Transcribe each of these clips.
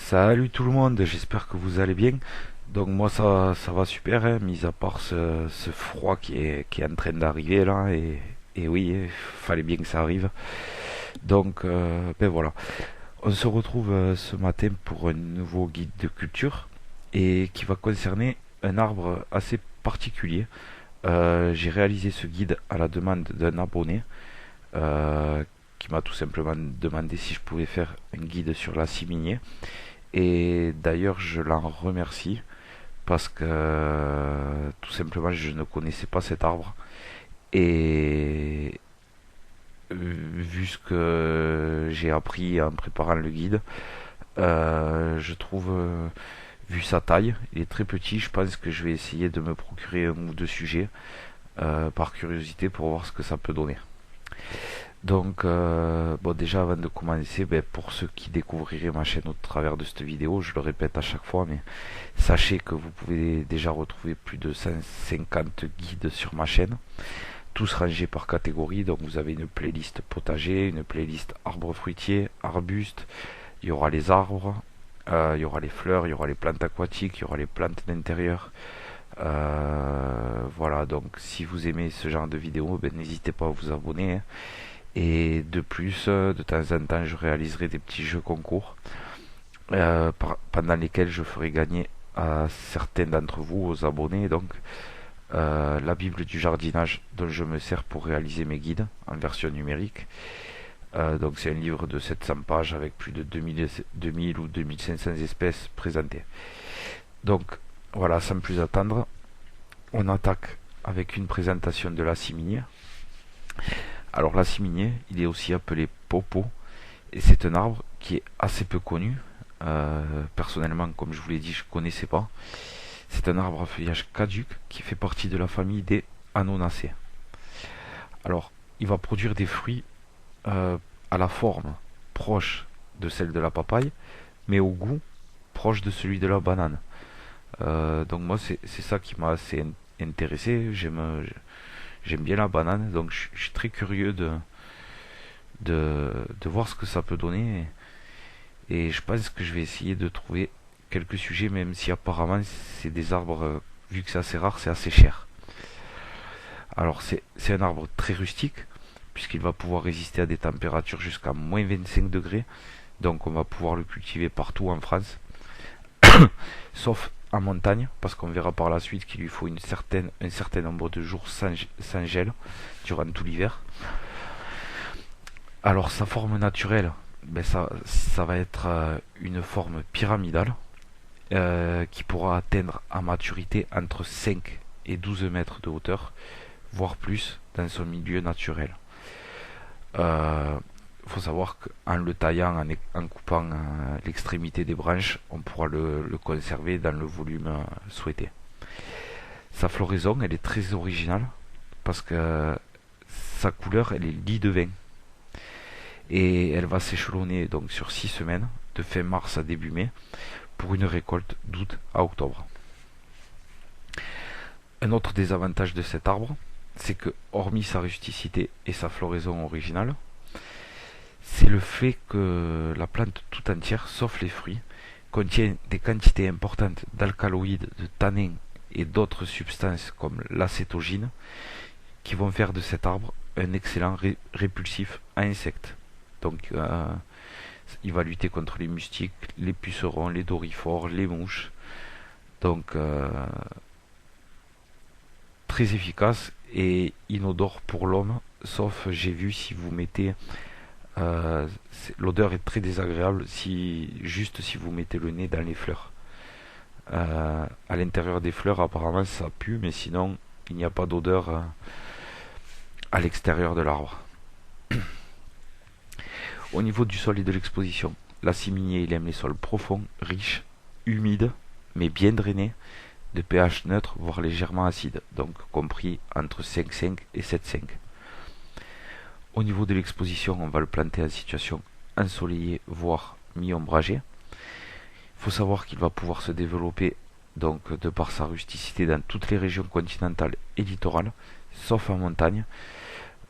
Salut tout le monde, j'espère que vous allez bien. Donc moi ça va super, hein, mis à part ce froid qui est en train d'arriver là, et oui, il fallait bien que ça arrive. Donc ben voilà, on se retrouve ce matin pour un nouveau guide de culture et qui va concerner un arbre assez particulier. J'ai réalisé ce guide à la demande d'un abonné euh, qui m'a tout simplement demandé si je pouvais faire un guide sur la cimier. Et d'ailleurs, je l'en remercie parce que tout simplement, je ne connaissais pas cet arbre. Et vu ce que j'ai appris en préparant le guide, je trouve, vu sa taille, il est très petit. Je pense que je vais essayer de me procurer un ou deux sujets par curiosité pour voir ce que ça peut donner. Donc, bon, déjà avant de commencer, ben, pour ceux qui découvriraient ma chaîne au travers de cette vidéo, je le répète à chaque fois, mais sachez que vous pouvez déjà retrouver plus de 150 guides sur ma chaîne, tous rangés par catégorie. Donc vous avez une playlist potager, une playlist arbres fruitiers, arbustes, il y aura les arbres, il y aura les fleurs, il y aura les plantes aquatiques, il y aura les plantes d'intérieur. Voilà, donc si vous aimez ce genre de vidéos, ben, n'hésitez pas à vous abonner, hein. Et de plus, de temps en temps, je réaliserai des petits jeux concours pendant lesquels je ferai gagner à certains d'entre vous, aux abonnés, donc la Bible du jardinage dont je me sers pour réaliser mes guides en version numérique. Donc c'est un livre de 700 pages avec plus de 2000 ou 2500 espèces présentées. Donc voilà, sans plus attendre, on attaque avec une présentation de la ciminière. Alors la ciminier, il est aussi appelé popo, et c'est un arbre qui est assez peu connu. Personnellement, comme je vous l'ai dit, je ne connaissais pas. C'est un arbre à feuillage caduc qui fait partie de la famille des Anonacées. Alors, il va produire des fruits à la forme proche de celle de la papaye, mais au goût proche de celui de la banane. Donc moi, c'est ça qui m'a assez intéressé. J'aime bien la banane, donc je suis très curieux de voir ce que ça peut donner. Et je pense que je vais essayer de trouver quelques sujets, même si apparemment c'est des arbres, vu que c'est assez rare, c'est assez cher. Alors c'est un arbre très rustique, puisqu'il va pouvoir résister à des températures jusqu'à moins 25 degrés. Donc on va pouvoir le cultiver partout en France, sauf en montagne, parce qu'on verra par la suite qu'il lui faut un certain nombre de jours sans gel durant tout l'hiver. Alors sa forme naturelle, ben ça va être une forme pyramidale qui pourra atteindre à maturité entre 5 et 12 mètres de hauteur, voire plus dans son milieu naturel. Il faut savoir qu'en le taillant, en coupant l'extrémité des branches, on pourra le conserver dans le volume souhaité. Sa floraison, elle est très originale parce que sa couleur, elle est lit de vin. Et elle va s'échelonner donc sur 6 semaines, de fin mars à début mai, pour une récolte d'août à octobre. Un autre des avantages de cet arbre, c'est que, hormis sa rusticité et sa floraison originale, c'est le fait que la plante tout entière, sauf les fruits, contient des quantités importantes d'alcaloïdes, de tanins et d'autres substances comme l'acétogine qui vont faire de cet arbre un excellent répulsif à insectes. Donc il va lutter contre les moustiques, les pucerons, les dorifores, les mouches. Donc très efficace et inodore pour l'homme, sauf j'ai vu si vous mettez l'odeur est très désagréable si vous mettez le nez dans les fleurs. À l'intérieur des fleurs apparemment ça pue, mais sinon il n'y a pas d'odeur à l'extérieur de l'arbre. Au niveau du sol et de l'exposition, la ciminier il aime les sols profonds, riches, humides, mais bien drainés, de pH neutre voire légèrement acide, donc compris entre 5,5 et 7,5. Au niveau de l'exposition, on va le planter en situation ensoleillée voire mi-ombragée. Il faut savoir qu'il va pouvoir se développer donc de par sa rusticité dans toutes les régions continentales et littorales, sauf en montagne.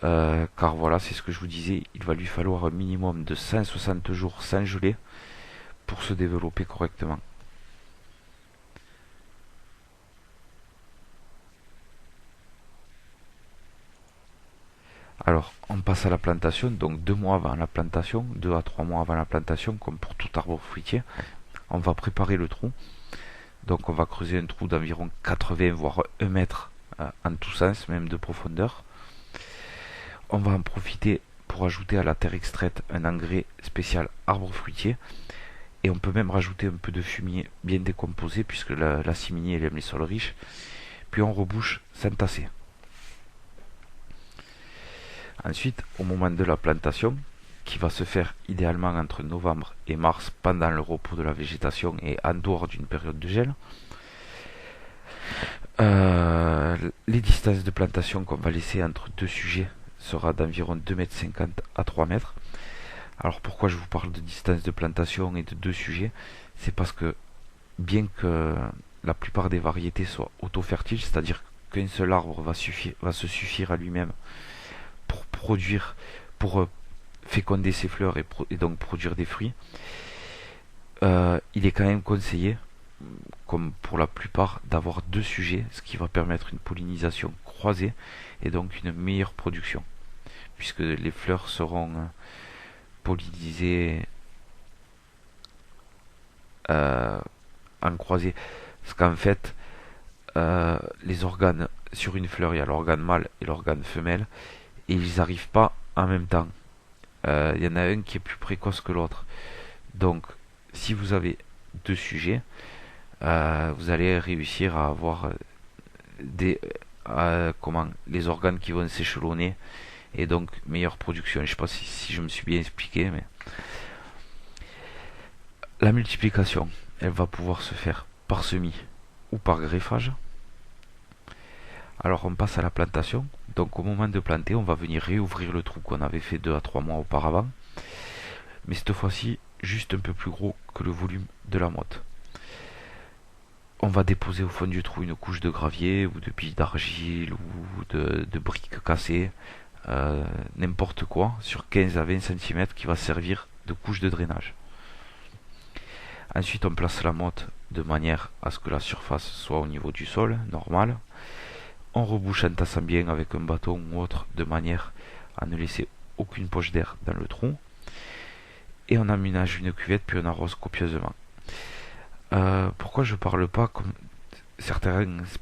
Car voilà, c'est ce que je vous disais, il va lui falloir un minimum de 160 jours sans geler pour se développer correctement. Alors, on passe à la plantation, donc 2 mois avant la plantation, 2 à 3 mois avant la plantation, comme pour tout arbre fruitier, on va préparer le trou. Donc on va creuser un trou d'environ 80 voire 1 mètre en tous sens, même de profondeur. On va en profiter pour ajouter à la terre extraite un engrais spécial arbre fruitier. Et on peut même rajouter un peu de fumier bien décomposé, puisque la ciminie elle aime les sols riches. Puis on rebouche sans tasser. Ensuite, au moment de la plantation, qui va se faire idéalement entre novembre et mars pendant le repos de la végétation et en dehors d'une période de gel, les distances de plantation qu'on va laisser entre deux sujets sera d'environ 2,50 m à 3 mètres. Alors pourquoi je vous parle de distance de plantation et de deux sujets? C'est parce que bien que la plupart des variétés soient auto-fertiles, c'est-à-dire qu'un seul arbre va se suffire à lui-même pour produire, pour féconder ses fleurs et donc produire des fruits, il est quand même conseillé, comme pour la plupart, d'avoir deux sujets, ce qui va permettre une pollinisation croisée et donc une meilleure production, puisque les fleurs seront pollinisées en croisée. Parce qu'en fait, les organes sur une fleur, il y a l'organe mâle et l'organe femelle, et ils n'arrivent pas en même temps. Il y en a un qui est plus précoce que l'autre. Donc, si vous avez deux sujets, vous allez réussir à avoir les organes qui vont s'échelonner et donc meilleure production. Je ne sais pas si je me suis bien expliqué, mais la multiplication, elle va pouvoir se faire par semis ou par greffage. Alors on passe à la plantation. Donc au moment de planter, on va venir réouvrir le trou qu'on avait fait 2 à 3 mois auparavant, mais cette fois-ci juste un peu plus gros que le volume de la motte. On va déposer au fond du trou une couche de gravier ou de billes d'argile ou de briques cassées, n'importe quoi, sur 15 à 20 cm qui va servir de couche de drainage. Ensuite on place la motte de manière à ce que la surface soit au niveau du sol, normal. On rebouche en tassant bien avec un bâton ou autre de manière à ne laisser aucune poche d'air dans le trou. Et on aménage une cuvette puis on arrose copieusement. Pourquoi je parle pas comme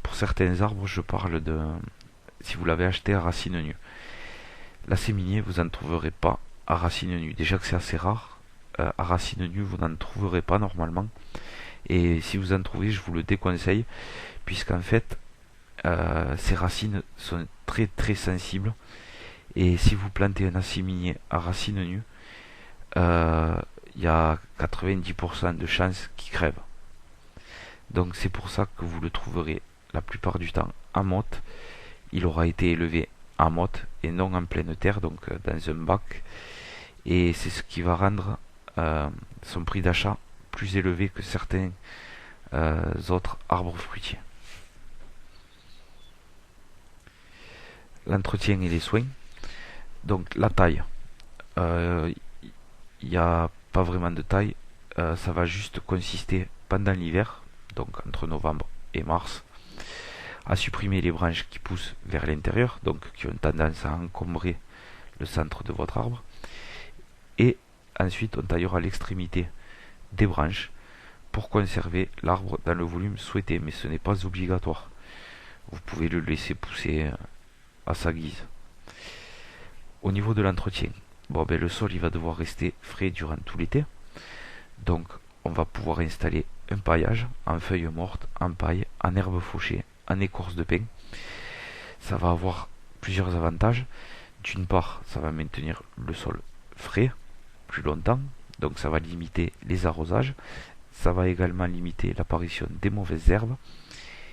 pour certains arbres, je parle de si vous l'avez acheté à racines nues. La séminier, vous n'en trouverez pas à racines nues. Déjà que c'est assez rare, à racines nues, vous n'en trouverez pas normalement. Et si vous en trouvez, je vous le déconseille, puisqu'en fait, ces racines sont très très sensibles. Et si vous plantez un asséminier à racines nues, il y a 90% de chances qu'il crève. Donc c'est pour ça que vous le trouverez la plupart du temps en motte. Il aura été élevé en motte et non en pleine terre, donc dans un bac. Et c'est ce qui va rendre son prix d'achat plus élevé que certains autres arbres fruitiers. L'entretien et les soins. Donc la taille. Il n'y a pas vraiment de taille. Ça va juste consister pendant l'hiver, donc entre novembre et mars, à supprimer les branches qui poussent vers l'intérieur, donc qui ont tendance à encombrer le centre de votre arbre. Et ensuite, on taillera l'extrémité des branches pour conserver l'arbre dans le volume souhaité, mais ce n'est pas obligatoire. Vous pouvez le laisser pousser à sa guise. Au niveau de l'entretien, le sol il va devoir rester frais durant tout l'été, donc on va pouvoir installer un paillage en feuilles mortes, en paille, en herbe fauchée, en écorce de pin. Ça va avoir plusieurs avantages. D'une part, ça va maintenir le sol frais plus longtemps, donc ça va limiter les arrosages. Ça va également limiter l'apparition des mauvaises herbes.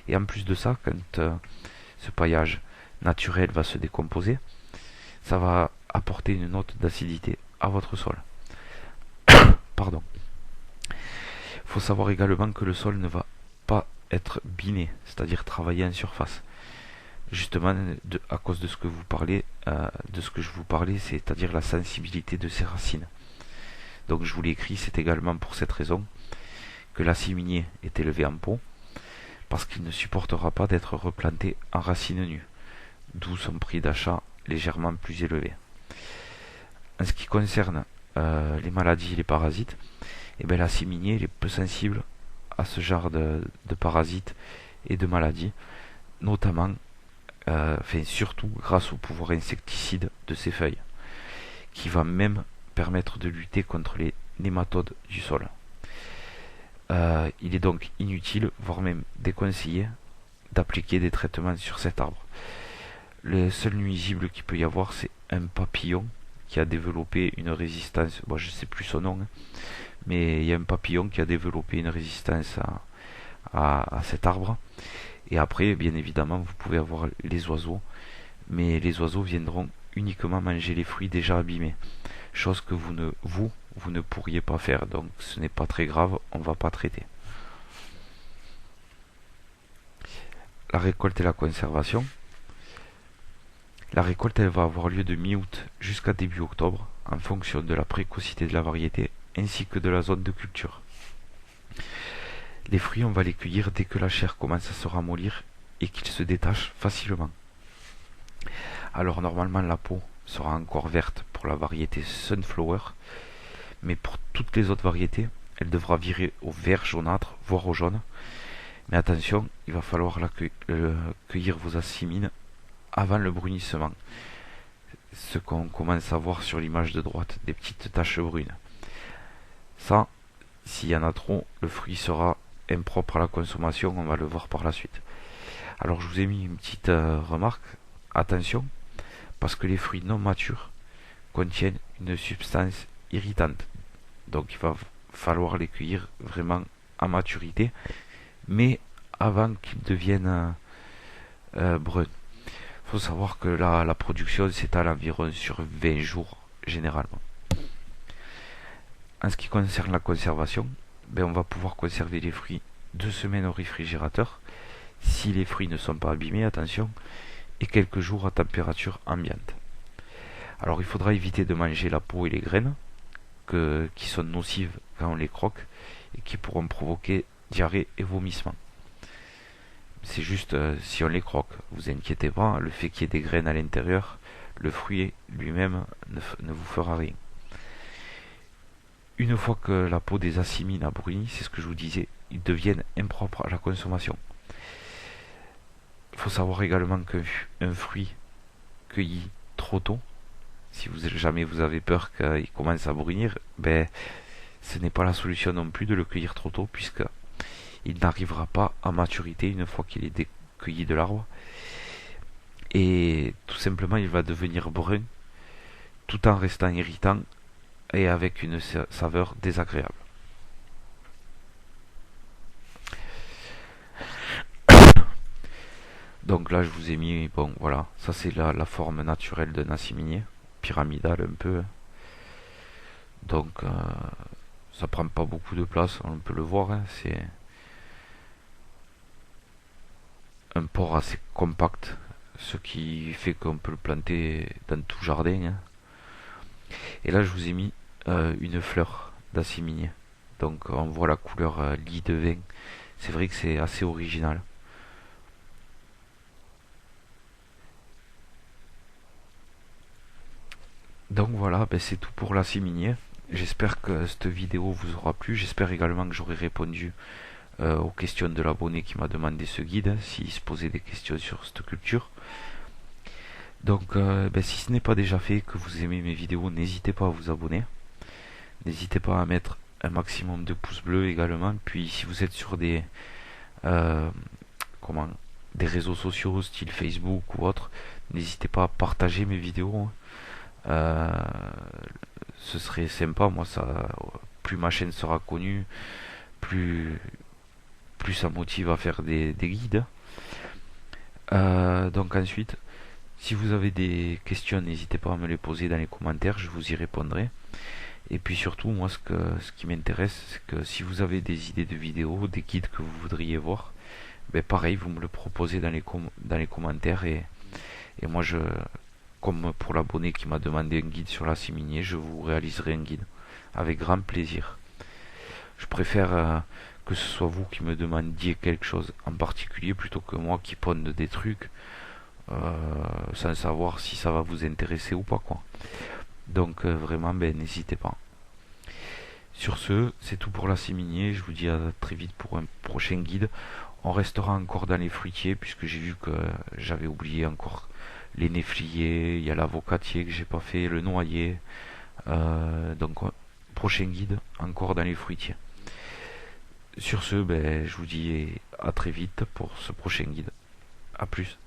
Et en plus de ça, quand ce paillage naturel va se décomposer, ça va apporter une note d'acidité à votre sol. Pardon. Il faut savoir également que le sol ne va pas être biné, c'est-à-dire travaillé en surface. Justement, à cause de ce que vous parlez, de ce que je vous parlais, c'est-à-dire la sensibilité de ses racines. Donc je vous l'ai écrit, c'est également pour cette raison que l'acier minier est élevé en pot, parce qu'il ne supportera pas d'être replanté en racines nues, d'où son prix d'achat légèrement plus élevé. En ce qui concerne les maladies et les parasites, l'acier minier est peu sensible à ce genre de parasites et de maladies, notamment, surtout grâce au pouvoir insecticide de ses feuilles, qui va même permettre de lutter contre les nématodes du sol. Il est donc inutile, voire même déconseillé, d'appliquer des traitements sur cet arbre. Le seul nuisible qu'il peut y avoir, c'est un papillon qui a développé une résistance, je ne sais plus son nom, mais il y a un papillon qui a développé une résistance à cet arbre. Et après, bien évidemment, vous pouvez avoir les oiseaux, mais les oiseaux viendront uniquement manger les fruits déjà abîmés, chose que vous ne pourriez pas faire, donc ce n'est pas très grave, on ne va pas traiter. La récolte et la conservation. La récolte, elle va avoir lieu de mi-août jusqu'à début octobre, en fonction de la précocité de la variété, ainsi que de la zone de culture. Les fruits, on va les cueillir dès que la chair commence à se ramollir et qu'ils se détachent facilement. Alors normalement, la peau sera encore verte pour la variété Sunflower, mais pour toutes les autres variétés, elle devra virer au vert jaunâtre, voire au jaune. Mais attention, il va falloir cueillir vos acimines avant le brunissement. Ce qu'on commence à voir sur l'image de droite, des petites taches brunes. Ça, s'il y en a trop, le fruit sera impropre à la consommation, on va le voir par la suite. Alors je vous ai mis une petite remarque, attention, parce que les fruits non matures contiennent une substance irritante. Donc il va falloir les cueillir vraiment à maturité, mais avant qu'ils deviennent bruns. Il faut savoir que la production s'étale environ sur 20 jours généralement. En ce qui concerne la conservation, on va pouvoir conserver les fruits 2 semaines au réfrigérateur, si les fruits ne sont pas abîmés, attention, et quelques jours à température ambiante. Alors il faudra éviter de manger la peau et les graines, qui sont nocives quand on les croque, et qui pourront provoquer diarrhée et vomissement. C'est juste si on les croque, vous inquiétez pas, le fait qu'il y ait des graines à l'intérieur, le fruit lui-même ne vous fera rien. Une fois que la peau des acimines a bruni, c'est ce que je vous disais, ils deviennent impropres à la consommation. Il faut savoir également qu'un fruit cueilli trop tôt, si jamais vous avez peur qu'il commence à brunir, ce n'est pas la solution non plus de le cueillir trop tôt, puisque il n'arrivera pas à maturité une fois qu'il est cueilli de l'arbre. Et tout simplement, il va devenir brun, tout en restant irritant et avec une saveur désagréable. Donc là je vous ai mis, voilà, ça c'est la forme naturelle d'un acier minier, pyramidal un peu. Donc ça prend pas beaucoup de place, on peut le voir, c'est un port assez compact, ce qui fait qu'on peut le planter dans tout jardin. Et là je vous ai mis une fleur d'acier minier. Donc on voit la couleur lit de vin. C'est vrai que c'est assez original. Donc voilà, c'est tout pour l'acier minier. J'espère que cette vidéo vous aura plu. J'espère également que j'aurai répondu aux questions de l'abonné qui m'a demandé ce guide, s'il se posait des questions sur cette culture. Donc si ce n'est pas déjà fait, que vous aimez mes vidéos, n'hésitez pas à vous abonner. N'hésitez pas à mettre un maximum de pouces bleus également. Puis si vous êtes sur des réseaux sociaux style Facebook ou autre, n'hésitez pas à partager mes vidéos. Ce serait sympa, moi plus ma chaîne sera connue, plus ça motive à faire des guides. Donc ensuite, si vous avez des questions, n'hésitez pas à me les poser dans les commentaires, je vous y répondrai. Et puis surtout, moi ce qui m'intéresse, c'est que si vous avez des idées de vidéos, des guides que vous voudriez voir, pareil, vous me le proposez dans les commentaires, et moi comme pour l'abonné qui m'a demandé un guide sur l'acier minier, je vous réaliserai un guide. avec grand plaisir. Je préfère que ce soit vous qui me demandiez quelque chose en particulier plutôt que moi qui ponde des trucs sans savoir si ça va vous intéresser ou pas, quoi. Donc vraiment, n'hésitez pas. Sur ce, c'est tout pour la séminier. Je vous dis à très vite pour un prochain guide. On restera encore dans les fruitiers puisque j'ai vu que j'avais oublié encore les néfliers, il y a l'avocatier que j'ai pas fait, le noyer. Donc prochain guide encore dans les fruitiers. Sur ce, je vous dis à très vite pour ce prochain guide. A plus.